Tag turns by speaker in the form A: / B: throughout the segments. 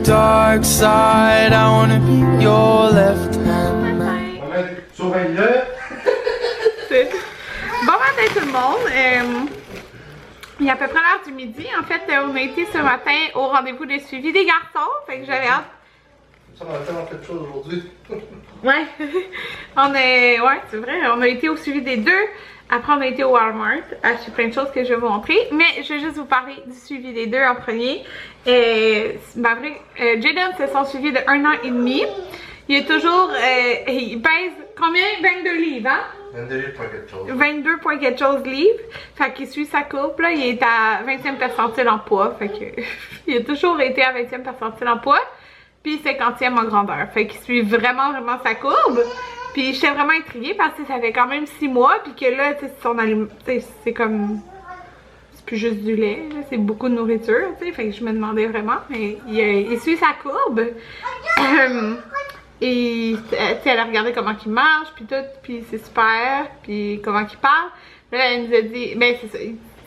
A: dark side. I wanna be your left hand man.
B: Bon matin tout le monde. Il est à peu près l'heure du midi. En fait, on a été ce matin au rendez-vous de suivi des garçons. Fait que j'avais hâte.
C: Ça, on a tellement fait de choses aujourd'hui.
B: Ouais. Ouais, c'est vrai. On a été au suivi des deux. Après, on a été au Walmart. Acheter plein de choses que je vais vous montrer. Mais je vais juste vous parler du suivi des deux en premier. Jaden, c'est son suivi de 1 an et demi. Il est toujours. Il pèse combien? 22 livres, hein?
C: 22 point quelque chose.
B: 22 point quelque chose livres. Fait qu'il suit sa courbe, là. Il est à 20e percentile en poids. Fait que. Il a toujours été à 20e percentile en poids. Puis 50e en grandeur. Fait qu'il suit vraiment sa courbe. Puis j'étais vraiment intriguée parce que ça fait quand même 6 mois. Puis que là, tu sais, son aliment. C'est comme. C'est plus juste du lait. C'est beaucoup de nourriture, tu sais. Fait que je me demandais vraiment. Mais il suit sa courbe. Et elle a regardé comment il marche, puis tout, puis c'est super, puis comment il parle. Là, elle nous a dit, ben c'est ça,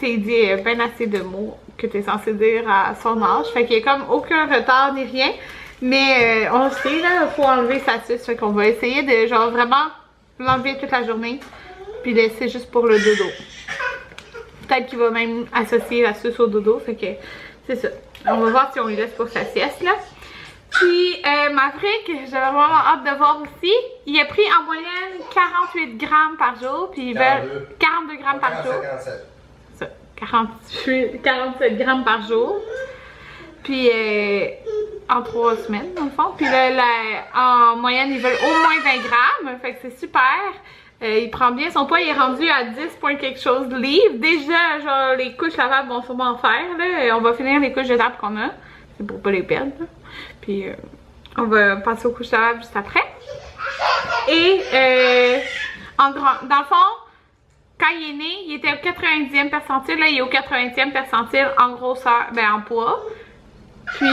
B: il dit ben assez de mots que tu es censé dire à son âge. Fait qu'il n'y a comme aucun retard ni rien. Mais on le sait, là, il faut enlever sa suce. Fait qu'on va essayer de genre vraiment l'enlever toute la journée, puis laisser juste pour le dodo. Peut-être qu'il va même associer la suce au dodo, fait que c'est ça. On va voir si on lui laisse pour sa sieste, là. Puis Maverick, j'avais vraiment hâte de voir aussi. Il a pris en moyenne 48 grammes par jour. Puis 42 grammes par jour. 47 grammes par jour. Puis en 3 semaines, dans le fond. Puis là, en moyenne, ils veulent au moins 20 grammes. Fait que c'est super. Il prend bien son poids. Il est rendu à 10 point quelque chose de livres. Déjà, genre, les couches lavables vont sûrement en faire. Là. On va finir les couches jetables qu'on a. C'est pour pas les perdre. Là. Puis on va passer aux couches lavables juste après. Et dans le fond, quand il est né, il était au 90e percentile. Là, il est au 80e percentile en grosseur, ben en poids. Puis,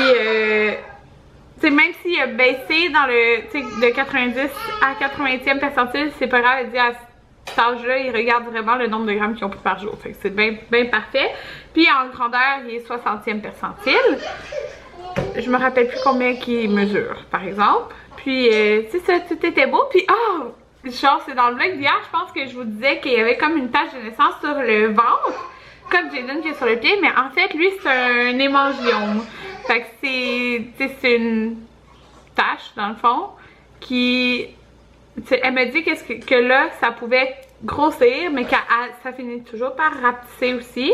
B: même s'il a baissé dans de 90 à 80e percentile, c'est pas grave. Elle dit à cet âge-là, il regarde vraiment le nombre de grammes qu'ils ont pris par jour. Fait que c'est bien parfait. Puis en grandeur, il est 60e percentile. Je me rappelle plus combien qu'il mesure, par exemple. Puis, tu sais, ça, tout était beau. Puis, genre, c'est dans le vlog d'hier, je pense que je vous disais qu'il y avait comme une tache de naissance sur le ventre, comme Jaden qui est sur le pied. Mais en fait, lui, c'est un hémangiome. Fait que c'est une tache, dans le fond, qui... Elle m'a dit que là, ça pouvait grossir, mais que ça finit toujours par rapetisser aussi.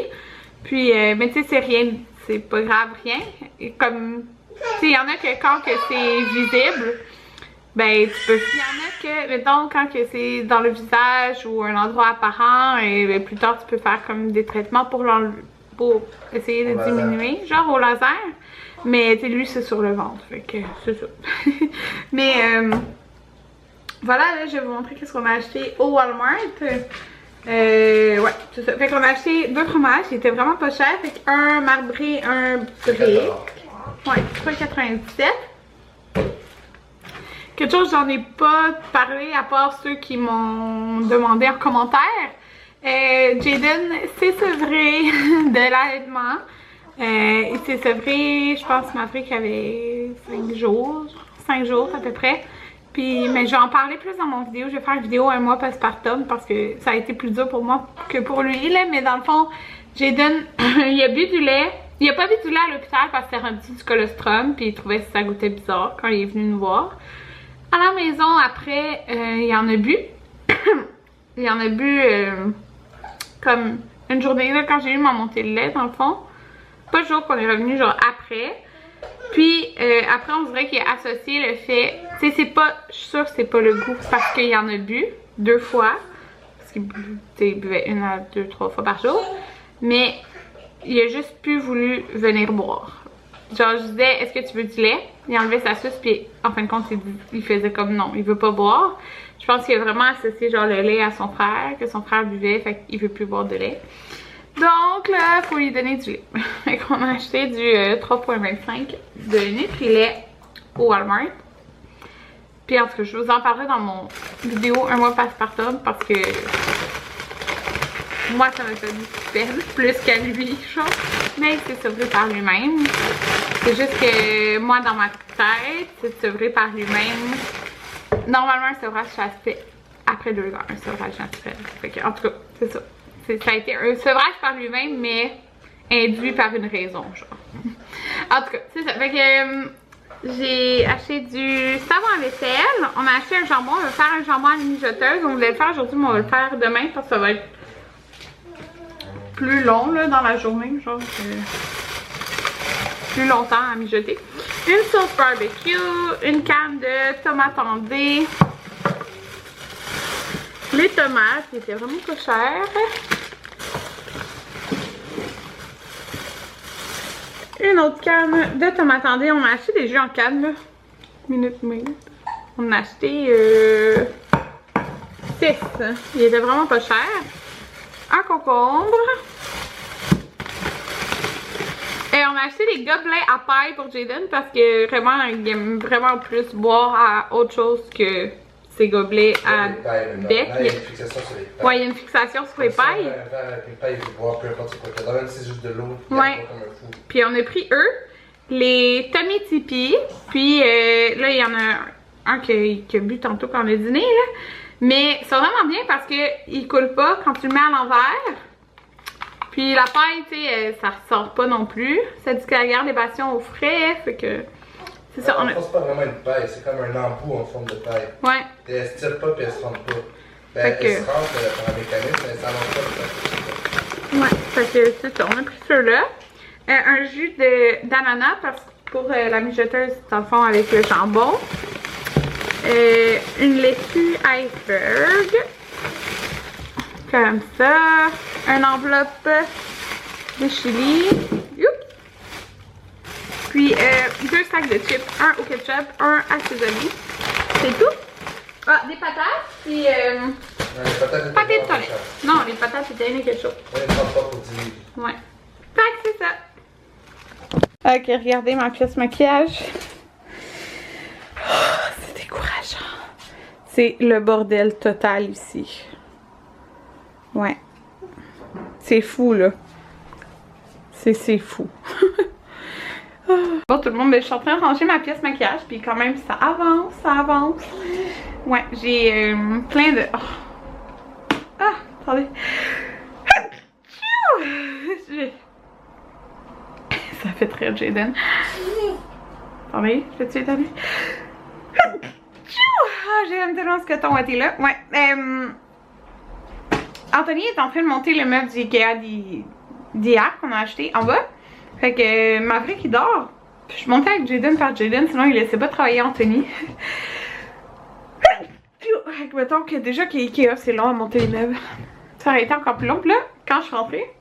B: Puis, mais tu sais, c'est rien... C'est pas grave, rien. Et comme, tu sais, il y en a que quand que c'est visible, ben tu peux. Il y en a que, mettons, quand que c'est dans le visage ou un endroit apparent, et ben, plus tard tu peux faire comme des traitements pour essayer de diminuer, genre au laser. Mais tu sais, lui c'est sur le ventre, fait que c'est ça. Mais voilà, là je vais vous montrer qu'est-ce qu'on a acheté au Walmart. Ouais, c'est ça. Fait qu'on a acheté 2 fromages, ils étaient vraiment pas chers. Fait qu'un marbré, un brick. Ouais, 3,97. Quelque chose, j'en ai pas parlé à part ceux qui m'ont demandé en commentaire. Jaden s'est sevré de l'allaitement. Il s'est sevré, je pense, Maverick avait 5 jours à peu près. Puis, mais je vais en parler plus dans mon vidéo. Je vais faire une vidéo 1 mois postpartum parce que ça a été plus dur pour moi que pour lui. Là. Mais dans le fond, Jaden, il a bu du lait. Il a pas bu du lait à l'hôpital parce qu'il a rendu du colostrum. Puis il trouvait que ça goûtait bizarre quand il est venu nous voir. À la maison, après, il en a bu. Il en a bu comme une journée là, quand j'ai eu ma montée de lait, dans le fond. Pas le jour qu'on est revenu, genre après. Puis après on dirait qu'il a associé le fait, tu sais, c'est pas, je suis sûre que c'est pas le goût parce qu'il en a bu 2 fois, parce qu'il buvait 1 à 2, 3 fois par jour, mais il a juste plus voulu venir boire. Genre je disais, est-ce que tu veux du lait? Il enlevait sa suce puis en fin de compte il faisait comme non, il veut pas boire. Je pense qu'il a vraiment associé genre le lait à son frère, que son frère buvait, fait qu'il veut plus boire de lait. Donc là, il faut lui donner du lait. Fait qu'on a acheté du 3,25 de Nutrilait au Walmart. Puis en tout cas, je vous en parlerai dans mon vidéo 1 mois postpartum parce que moi, ça m'a fait du peine, plus qu'à lui, genre. Mais il s'est sevré par lui-même. C'est juste que moi, dans ma tête, c'est sevré par lui-même. Normalement, un sevrage, ça se fait après 2 heures, un sevrage naturel. Fait que, en tout cas, c'est ça. Ça a été un sevrage par lui-même, mais induit par une raison, genre. En tout cas, c'est ça. Fait que j'ai acheté du savon à vaisselle. On a acheté un jambon. On va faire un jambon à mijoteuse. On voulait le faire aujourd'hui, mais on va le faire demain parce que ça va être plus long là, dans la journée. Genre, plus longtemps à mijoter. Une sauce barbecue. Une canne de tomates andées. Les tomates, qui étaient vraiment pas chères. Une autre canne de tomates andées. On a acheté des jus en canne, là. Minute Maid. On a acheté 6. Il était vraiment pas cher. Un concombre. Et on a acheté des gobelets à paille pour Jaden parce que vraiment, il aime vraiment plus boire à autre chose que ces gobelets à bec.
C: Il y a une fixation sur les pailles.
B: Ouais, il y a une fixation sur les pailles.
C: Un verre avec une paille, il veut boire peu importe quoi. Dans même si c'est juste de l'eau, il
B: Ouais.
C: boit comme un fou.
B: Puis on a pris eux, les Tommy Tipi. Puis là, il y en a un qui a bu tantôt quand on a dîné, là. Mais c'est vraiment bien parce qu'il coule pas quand tu le mets à l'envers. Puis la paille, tu sais, ça ressort pas non plus. Ça dit qu'elle garde les bastions au frais. Fait que c'est ça.
C: On c'est pas vraiment une paille, c'est comme un embout en forme de paille.
B: Ouais.
C: Et elle se tire pas puis elle se forme pas. Ben,
B: Fait que-
C: elle se rentre par un mécanisme, mais ça rentre pas.
B: Ouais, fait que c'est ça, on a pris ceux-là. Un jus d'ananas parce que pour la mijoteuse, dans le fond, avec le jambon. Une laitue iceberg. Comme ça. Une enveloppe de chili. Youp. Puis 2 sacs de chips. Un au ketchup, un assaisonné. C'est tout. Ah, des patates. Puis
C: Non, les patates
B: papier de
C: étaient
B: toilette. Non, les patates c'était une quelque chose.
C: On les prend pas pour 10 livres.
B: Ouais. Fait que c'est ça. Ok, regardez ma pièce maquillage. Oh, c'est décourageant. C'est le bordel total ici. Ouais. C'est fou, là. C'est fou. Bon, tout le monde, ben, je suis en train de ranger ma pièce maquillage, puis quand même, ça avance, ça avance. Ouais, j'ai plein de... Oh. Ah, attendez. Ça fait très Jaden. Attendez, je vais-tu étonner? Ah, j'aime tellement ce coton ouaté là. Ouais. Anthony est en train de monter le meuble du Ikea d'hier qu'on a acheté en bas. Fait que Maverick il dort. Puis je montais avec Jaden par Jaden, sinon il laissait pas travailler Anthony. Fait que mettons que déjà qu'Ikea c'est long à monter les meubles. Ça aurait été encore plus long. Puis là, quand je suis rentrée,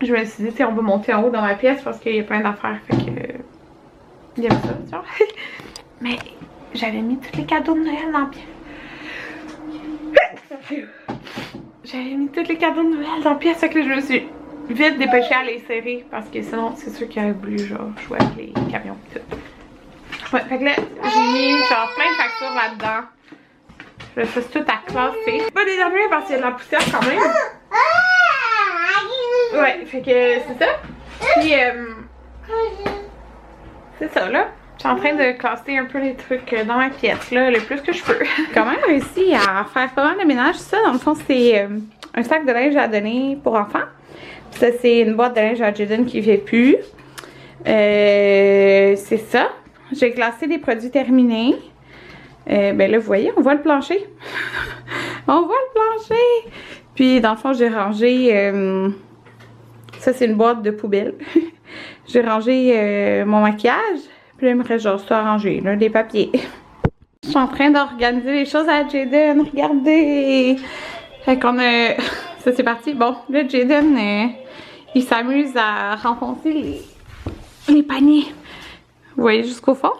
B: je me suis dit, tu sais, on va monter en haut dans ma pièce parce qu'il y a plein d'affaires. Fait que. Il aime ça, tu vois. Mais j'avais mis tous les cadeaux de Noël dans la pièce. J'avais mis tous les cadeaux de Noël dans la pièce. Fait que là, je me suis vite dépêchée à les serrer parce que sinon, c'est sûr qu'il aurait voulu, genre, jouer avec les camions et tout. Ouais, fait que là, j'ai mis, genre, plein de factures là-dedans. Je le fais tout à classer. Pas déterminé parce qu'il y a de la poussière quand même. Ouais, fait que c'est ça. Puis, c'est ça, là. Je suis en train de classer un peu les trucs dans ma pièce, là, le plus que je peux. J'ai quand même réussi à faire pas mal de ménage. Ça, dans le fond, c'est un sac de linge à donner pour enfants. Puis ça, c'est une boîte de linge à Jaden qui ne fait plus. C'est ça. J'ai classé des produits terminés. Ben là, vous voyez, on voit le plancher. On voit le plancher. Puis, dans le fond, j'ai rangé... ça, c'est une boîte de poubelle. J'ai rangé mon maquillage. Puis là, il me reste genre ça à ranger, là, des papiers. Je suis en train d'organiser les choses à Jaden. Regardez! Fait qu'on a... Ça, c'est parti. Bon, là, Jaden, il s'amuse à renfoncer les paniers. Vous voyez jusqu'au fond,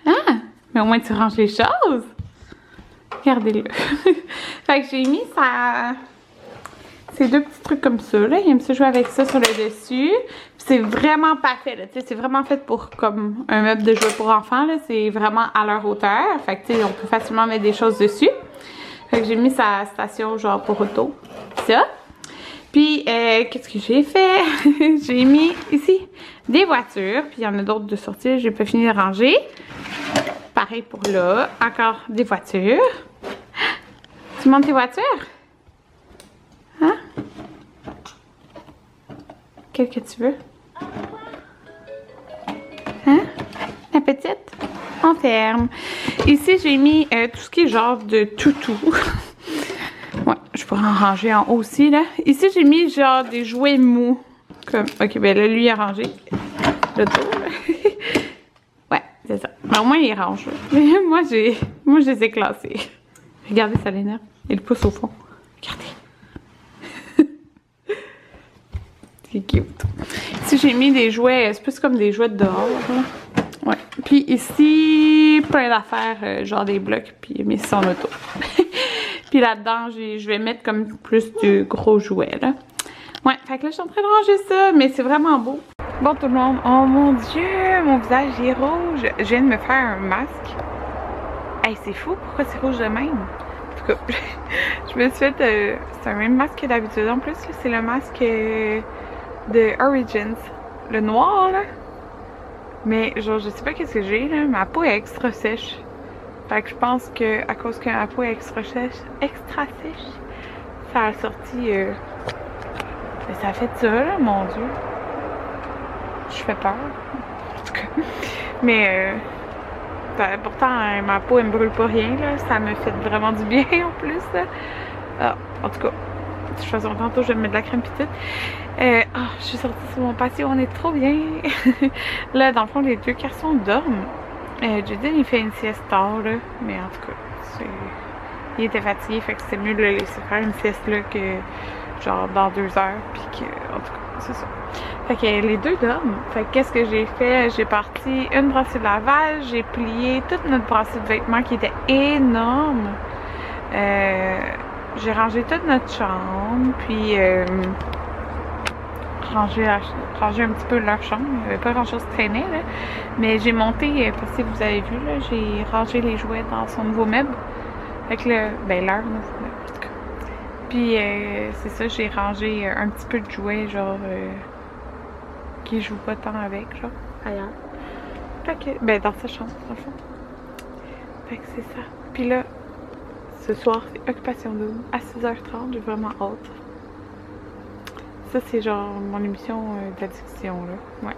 B: là? Ah! Mais au moins, tu ranges les choses. Regardez-le. Fait que j'ai mis ça... Ces 2 petits trucs comme ça, là. Il aime ça jouer avec ça sur le dessus. C'est vraiment parfait, là. Tu sais, c'est vraiment fait pour comme un meuble de jouets pour enfants, là. C'est vraiment à leur hauteur. Fait que, tu sais, on peut facilement mettre des choses dessus. Fait que j'ai mis sa station, genre, pour auto. Ça. Puis, qu'est-ce que j'ai fait? J'ai mis ici des voitures, puis il y en a d'autres de sortie, j'ai pas fini de ranger. Pareil pour là, encore des voitures. Tu montes tes voitures? Hein? Quelle que tu veux? Hein? La petite? On ferme. Ici, j'ai mis tout ce qui est genre de toutou. Ouais, je pourrais en ranger en haut aussi, là. Ici, j'ai mis genre des jouets mous. Comme, ok, ben là, lui, il a rangé le tour. Ouais, c'est ça. Ben, au moins, il range. Mais moi, je les ai classés. Regardez, ça l'énerve. Il le pousse au fond. Regardez. C'est cute. Ici, j'ai mis des jouets, c'est plus comme des jouets de dehors, là. Ouais. Puis ici, plein d'affaires, genre des blocs, puis il a mis son auto. Puis là-dedans, je vais mettre comme plus de gros jouets, là. Ouais, fait que là, je suis en train de ranger ça, mais c'est vraiment beau. Bon, tout le monde, oh mon Dieu, mon visage est rouge. Je viens de me faire un masque. Hey, c'est fou, pourquoi c'est rouge de même? En tout cas, je me suis fait, c'est un même masque que d'habitude. En plus, c'est le masque de Origins. Le noir, là. Mais genre, je sais pas qu'est-ce que j'ai, là. Ma peau est extra sèche. Fait que je pense que à cause que ma peau est extra sèche, ça a sorti. Mais ça a fait ça, là, mon Dieu. Je fais peur. En tout cas. Mais pourtant, ma peau, elle me brûle pas rien, là. Ça me fait vraiment du bien en plus, là. Ah, en tout cas. De toute façon, tantôt, je vais mettre de la crème petite. Je suis sortie sur mon patio, on est trop bien. Là, dans le fond, les deux garçons dorment. Judith, il fait une sieste tard, là. Mais en tout cas, il était fatigué, fait que c'était mieux de le laisser faire une sieste, là, que genre dans 2 heures. Puis que, en tout cas, c'est ça. Fait que les deux dorment. Fait que qu'est-ce que j'ai fait? J'ai parti une brassée de lavage, j'ai plié toute notre brassée de vêtements qui était énorme. J'ai rangé toute notre chambre, puis rangé un petit peu leur chambre. Il n'y avait pas grand chose qui traînait, là. Mais j'ai monté, parce que vous avez vu, là, j'ai rangé les jouets dans son nouveau meuble. Fait que leur nouveau meuble, en tout cas. Puis c'est ça, j'ai rangé un petit peu de jouets, genre, qui jouent pas tant avec, genre, ailleurs. Fait que, ben, dans sa chambre, dans le fond. Fait que c'est ça. Puis là, ce soir, c'est Occupation Double à 6h30, j'ai vraiment hâte. Ça, c'est genre mon émission de la diffusion, là. Ouais.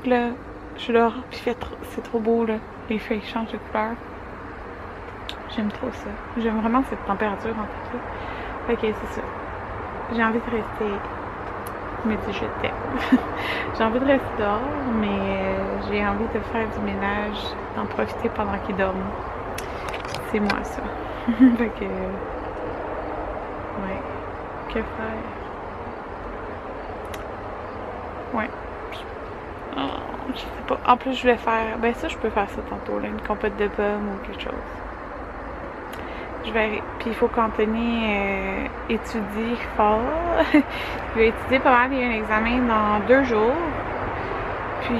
B: Puis là, je dors, puis c'est trop beau, là. Les feuilles changent de couleur. J'aime trop ça. J'aime vraiment cette température, en tout cas. Fait que c'est ça. J'ai envie de rester. Je me dis, je t'aime. J'ai envie de rester dehors, mais j'ai envie de faire du ménage, d'en profiter pendant qu'ils dorment. C'est moi, ça. Fait que. Ouais. Que faire? Ouais. Oh, je sais pas. En plus, je vais faire. Ben, ça, je peux faire ça tantôt, là. Une compote de pommes ou quelque chose. Je verrai. Puis, il faut qu'Anthony étudie fort. Il va étudier pas mal. Il y a un examen dans 2 jours. Puis,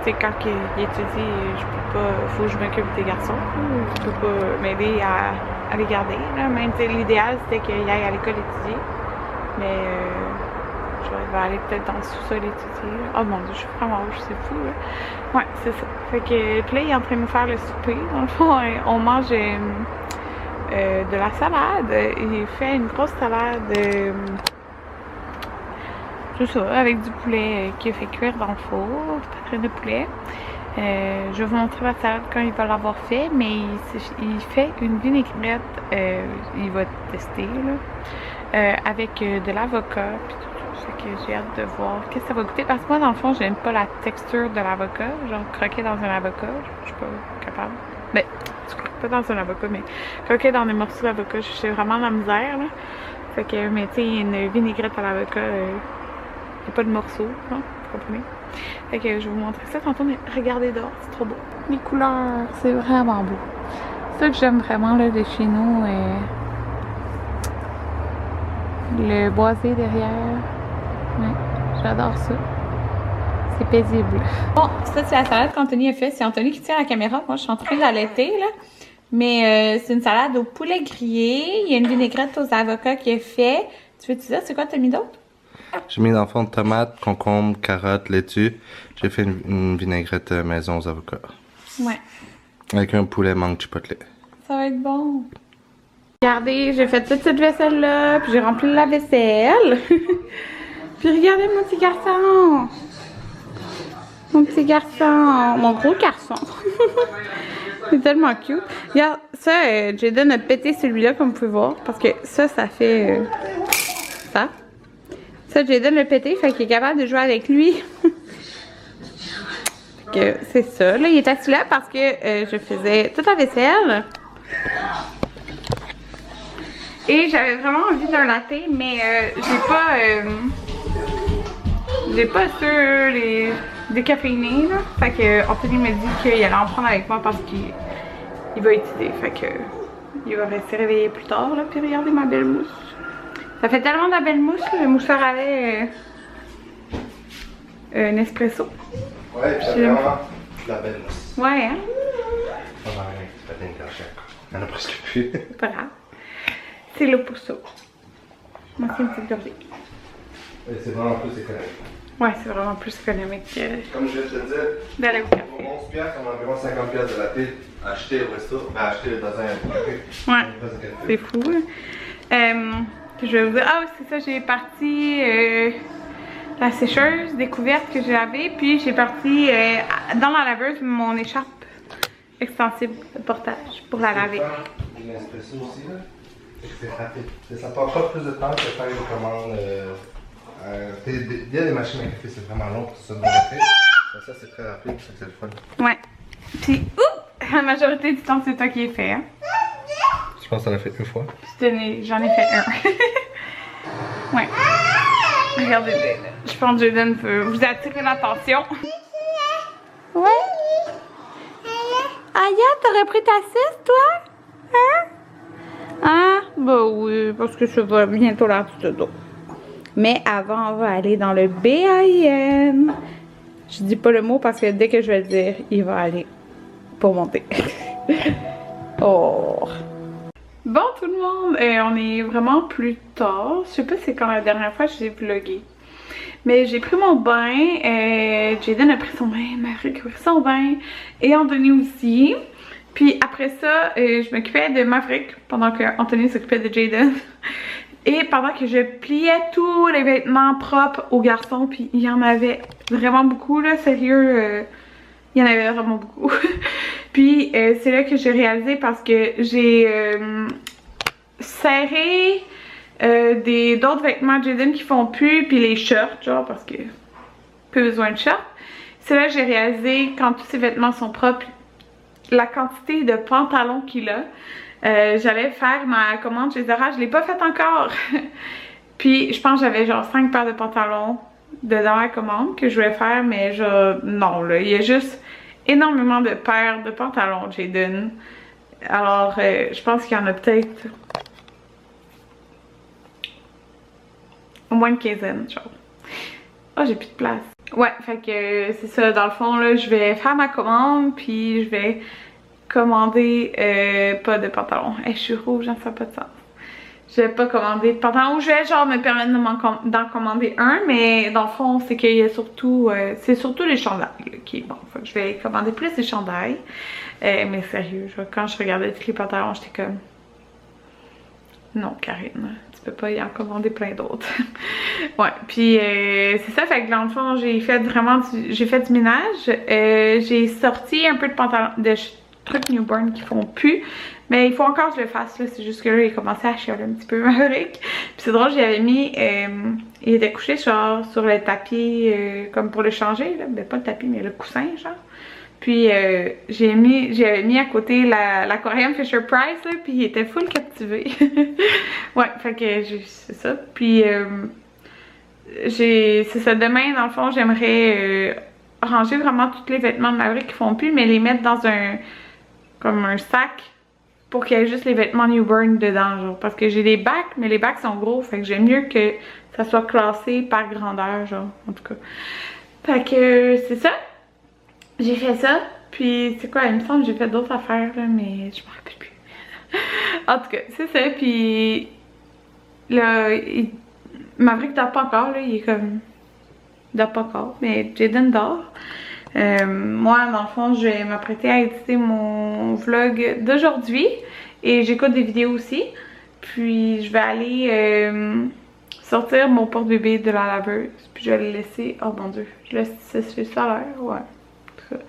B: tu sais, quand il étudie, je peux pas. Faut que je m'occupe des garçons. Je peux pas m'aider à les garder, là. Même, tu sais, l'idéal, c'était qu'il aille à l'école étudier. Mais, je vais aller peut-être dans le sous-sol étudier. Oh mon Dieu, je suis vraiment rouge, c'est fou, là. Ouais, c'est ça. Fait que, puis là, il est en train de nous faire le souper. Dans le fond, on mange de la salade. Il fait une grosse salade, tout ça, avec du poulet qu'il a fait cuire dans le four, patrie de poulet. Je vais vous montrer la salade quand il va l'avoir fait, mais il fait une vinaigrette, il va tester, là, avec de l'avocat, puis tout. Fait que j'ai hâte de voir qu'est-ce que ça va goûter. Parce que moi, dans le fond, j'aime pas la texture de l'avocat. Genre, croquer dans un avocat, je suis pas capable. Ben, je croque pas dans un avocat, mais croquer dans des morceaux d'avocat, j'ai vraiment la misère, là. Fait que, mais tu sais, une vinaigrette à l'avocat, il n'y a pas de morceaux, non? Vous comprenez? Fait que je vais vous montrer ça tantôt, mais regardez dehors, c'est trop beau. Les couleurs, c'est vraiment beau. C'est ça que j'aime vraiment, là, de chez nous. Le boisé derrière. Ouais, j'adore ça. C'est paisible. Bon, ça c'est la salade qu'Anthony a fait. C'est Anthony qui tient la caméra. Moi, je suis en train d'allaiter, là. Mais c'est une salade au poulet grillé. Il y a une vinaigrette aux avocats qui est fait. Tu veux te dire, c'est quoi t'as mis d'autre?
D: J'ai mis dans le fond de tomates, concombres, carottes, laitue. J'ai fait une vinaigrette maison aux avocats.
B: Ouais.
D: Avec un poulet mangue chipotle.
B: Ça va être bon. Regardez, j'ai fait toute cette vaisselle-là, puis j'ai rempli la vaisselle. Puis regardez mon petit garçon. Mon petit garçon. Mon gros garçon. C'est tellement cute. Regarde, ça, Jaden a pété celui-là, comme vous pouvez voir, parce que ça fait ça. Ça, Jaden l'a pété, fait qu'il est capable de jouer avec lui. Fait que c'est ça. Là, il est assis là parce que je faisais toute la vaisselle. Et j'avais vraiment envie d'un latte, mais j'ai pas sur les décaféinés, là. Fait que Anthony m'a dit qu'il allait en prendre avec moi parce qu'il va étudier. Fait que il va rester réveillé plus tard, là. Puis regardez ma belle mousse. Ça fait tellement de la belle mousse, là. Le mousseur avait un espresso.
D: Ouais, c'est vraiment de la belle mousse.
B: Ouais, hein?
D: Ça va rien, c'est pas bien gâché encore. Il y en a presque plus.
B: C'est pas grave. C'est le pousseau. Moi, c'est une petite gorgée.
D: C'est vraiment plus économique.
B: Ouais, c'est vraiment plus économique
D: Comme je viens de te dire,
B: d'aller au café.
D: pour 11 piastres, on a environ 50 piastres de latte acheté au resto, ben acheté dans un café.
B: Ouais, c'est fou. Je vais vous dire, ah oui, c'est ça, j'ai parti la sécheuse découverte que j'avais, puis j'ai parti dans la laveuse mon écharpe extensible de portage pour la laver.
D: Une espresso aussi, là. C'est rapide. Ça prend pas plus de temps que faire une commande. Il y a des machines à café, c'est vraiment long pour ça de café. Ça, c'est très rapide, c'est le fun.
B: Ouais. Puis, la majorité du temps, c'est toi qui es fait, hein?
D: Je pense que ça l'a fait une fois.
B: J'en ai fait un. Ouais. Regardez, je pense que Jaden peut vous attirer l'attention. Ouais. Aya, t'aurais pris ta sieste, toi? Hein? Ah, bah oui, parce que je vais bientôt la d'eau. Mais avant, on va aller dans le BAIN. Je dis pas le mot parce que dès que je vais le dire, il va aller pour monter. Oh. Bon tout le monde, on est vraiment plus tard. Je sais pas c'est quand la dernière fois que j'ai vlogué. Mais j'ai pris mon bain, Jaden a pris son bain, Maverick a pris son bain et Anthony aussi. Puis après ça, je m'occupais de Maverick pendant que Anthony s'occupait de Jaden. Et pendant que je pliais tous les vêtements propres aux garçons, puis il y en avait vraiment beaucoup là, sérieux, il y en avait vraiment beaucoup. Puis c'est là que j'ai réalisé parce que j'ai serré d'autres vêtements de Jaden qui font plus, puis les shorts, genre parce que peu besoin de shorts. C'est là que j'ai réalisé quand tous ces vêtements sont propres, la quantité de pantalons qu'il a. J'allais faire ma commande chez Zara, je l'ai pas faite encore. Puis je pense que j'avais genre 5 paires de pantalons dedans la commande que je voulais faire, mais genre non là, il y a juste énormément de paires de pantalons Jaden. Alors je pense qu'il y en a peut-être au moins une quinzaine genre. Oh, j'ai plus de place. Ouais, fait que c'est ça, dans le fond là, je vais faire ma commande puis je vais commander pas de pantalon. Hey, je suis rouge, ça n'a pas de sens. Je vais pas commander de pantalon. Je vais genre me permettre d'en commander un, mais dans le fond, c'est qu'il y a surtout c'est surtout les chandails qui est bon. Fait que je vais commander plus des chandails. Mais sérieux, genre, quand je regardais tous les pantalons, j'étais comme non, Karine, tu peux pas y en commander plein d'autres. Ouais, puis c'est ça, fait que dans le fond, j'ai fait du ménage. J'ai sorti un peu de pantalons, de trucs newborn qui font plus, mais il faut encore que je le fasse là, c'est juste que là il commençait à chialer un petit peu Maverick. Puis c'est drôle, j'avais mis il était couché genre sur le tapis comme pour le changer là, ben pas le tapis mais le coussin genre. Puis j'avais mis à côté l'aquarium Fisher Price là, puis il était full captivé. Ouais, fait que c'est ça. Puis c'est ça, demain dans le fond j'aimerais ranger vraiment tous les vêtements de Maverick qui font plus, mais les mettre dans comme un sac pour qu'il y ait juste les vêtements newborn dedans, genre. Parce que j'ai des bacs, mais les bacs sont gros, fait que j'aime mieux que ça soit classé par grandeur, genre, en tout cas. Fait que c'est ça. J'ai fait ça, puis c'est quoi, il me semble que j'ai fait d'autres affaires, là, mais je m'en rappelle plus. En tout cas, c'est ça, puis là, Maverick dort pas encore, là, il est comme... Il dort pas encore, mais Jaden dort. Moi, dans le fond, je vais m'apprêter à éditer mon vlog d'aujourd'hui. Et j'écoute des vidéos aussi. Puis je vais aller sortir mon porte-bébé de la laveuse. Puis je vais le laisser... Oh mon dieu, je laisse sécher ça à l'air, ouais. En tout cas.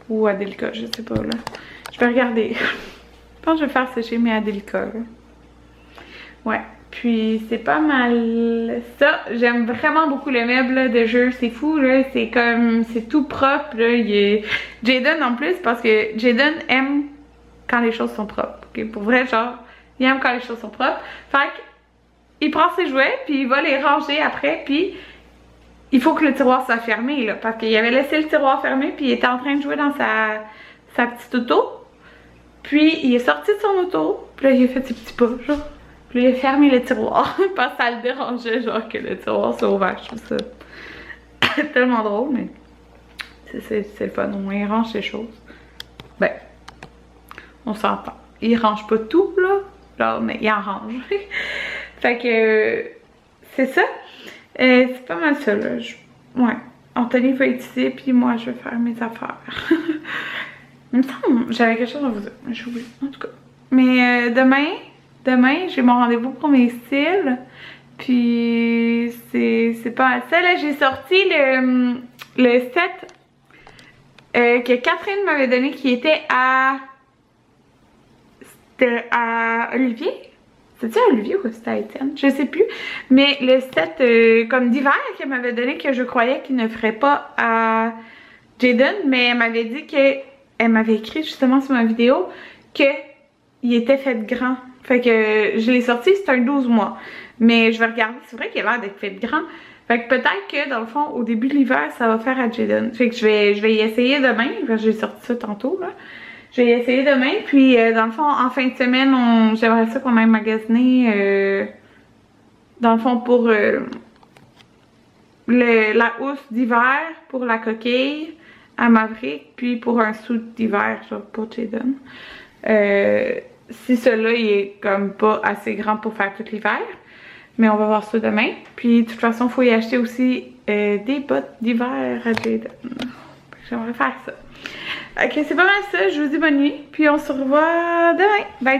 B: Ou à Delica, je sais pas là. Je vais regarder. Je pense que je vais faire sécher mes Adelica. Ouais. Puis c'est pas mal ça. J'aime vraiment beaucoup le meuble là, de jeu. C'est fou là. C'est comme. C'est tout propre là. Jaden en plus parce que Jaden aime quand les choses sont propres. Okay? Pour vrai, genre, il aime quand les choses sont propres. Fait qu'il prend ses jouets puis il va les ranger après. Puis il faut que le tiroir soit fermé là. Parce qu'il avait laissé le tiroir fermé puis il était en train de jouer dans sa petite auto. Puis il est sorti de son auto. Puis là il a fait ses petits pas genre. Puis il a fermé le tiroir parce que ça le dérangeait genre que le tiroir soit ouvert. Je trouve ça tellement drôle, mais c'est le fun. Au moins il range ses choses. Ben, on s'entend. Il range pas tout là, genre, mais il en range. Fait que c'est ça. C'est pas mal ça là. Ouais. Anthony va être ici, puis moi je vais faire mes affaires. Il me semble j'avais quelque chose à vous dire, mais j'ai oublié en tout cas. Mais demain, j'ai mon rendez-vous pour mes styles. Puis c'est pas mal ça. Là, j'ai sorti le set que Catherine m'avait donné qui était à... C'était à Olivier. C'était à Olivier ou c'était à Étienne? Je sais plus. Mais le set comme d'hiver qu'elle m'avait donné que je croyais qu'il ne ferait pas à Jaden. Mais elle m'avait dit que... Elle m'avait écrit justement sur ma vidéo que il était fait grand. Fait que je l'ai sorti, c'est un 12 mois. Mais je vais regarder, c'est vrai qu'il a l'air d'être fait grand. Fait que peut-être que dans le fond, au début de l'hiver, ça va faire à Jaden. Fait que je vais y essayer demain. J'ai sorti ça tantôt là. Je vais y essayer demain. Puis dans le fond, en fin de semaine, j'aimerais ça qu'on aille magasiner dans le fond pour la housse d'hiver pour la coquille à Maverick. Puis pour un suit d'hiver genre pour Jaden. Si celui-là il est comme pas assez grand pour faire tout l'hiver. Mais on va voir ça demain. Puis de toute façon, il faut y acheter aussi des bottes d'hiver à Jaden. J'aimerais faire ça. Ok, c'est pas mal ça. Je vous dis bonne nuit. Puis on se revoit demain. Bye tout le monde.